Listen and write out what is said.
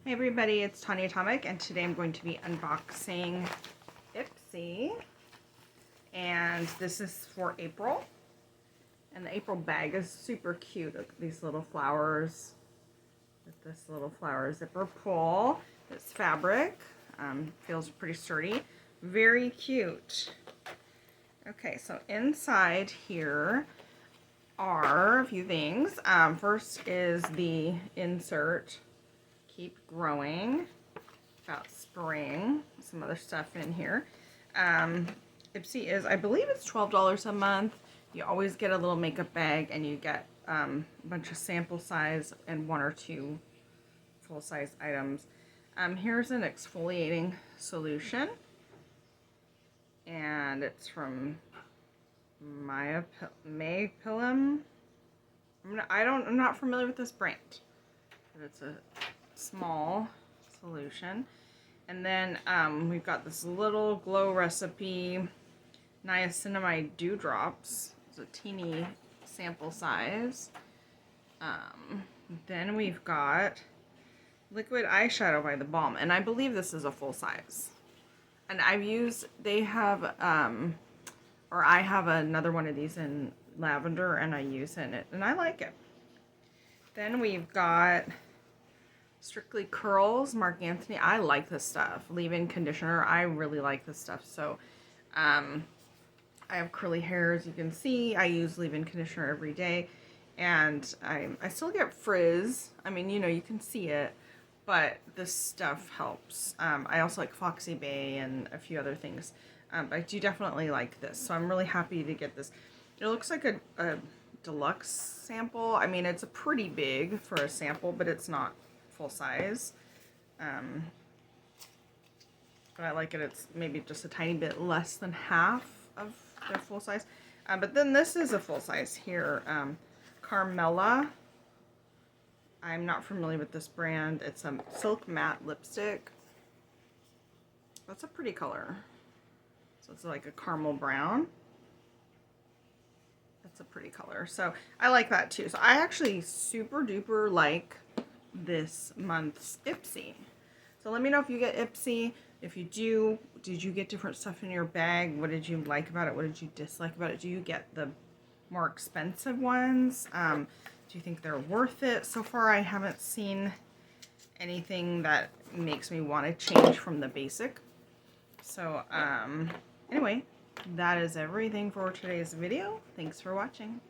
Hey everybody, it's Tanya Atomic, and today I'm going to be unboxing Ipsy, and this is for April, and the April bag is super cute. Look at these little flowers with this little flower zipper pull. This fabric feels pretty sturdy, very cute. Okay, so inside here are a few things. First is the insert. Keep growing, about spring, some other stuff in here. Ipsy is, I believe it's $12 a month. You always get a little makeup bag, and you get a bunch of sample size and 1 or 2 full-size items. Here's an exfoliating solution, and it's from Maypilum. I'm not familiar with this brand, but it's a small solution. And then we've got this little Glow Recipe niacinamide dewdrops. It's a teeny sample size. Then we've got liquid eyeshadow by The Balm, and I believe this is a full size. And they have I have another one of these in lavender, and I use it, and I like it. Then we've got Strictly Curls, Mark Anthony. I like this stuff. Leave-in conditioner. I really like this stuff. So, I have curly hair, as you can see. I use leave-in conditioner every day, and I still get frizz. I mean, you can see it, but this stuff helps. I also like Foxy Bay and a few other things. But I do definitely like this, so I'm really happy to get this. It looks like a deluxe sample. I mean, it's pretty big for a sample, but it's not full size. But I like it. It's maybe just a tiny bit less than half of their full size. But then this is a full size here. Carmella. I'm not familiar with this brand. It's a silk matte lipstick. That's a pretty color. So it's like a caramel brown. That's a pretty color. So I like that too. So I actually super duper like this month's Ipsy. So let me know if you get Ipsy. If you do, did you get different stuff in your bag? What did you like about it? What did you dislike about it? Do you get the more expensive ones? Do you think they're worth it? So far I haven't seen anything that makes me want to change from the basic. So anyway, that is everything for today's video. Thanks for watching.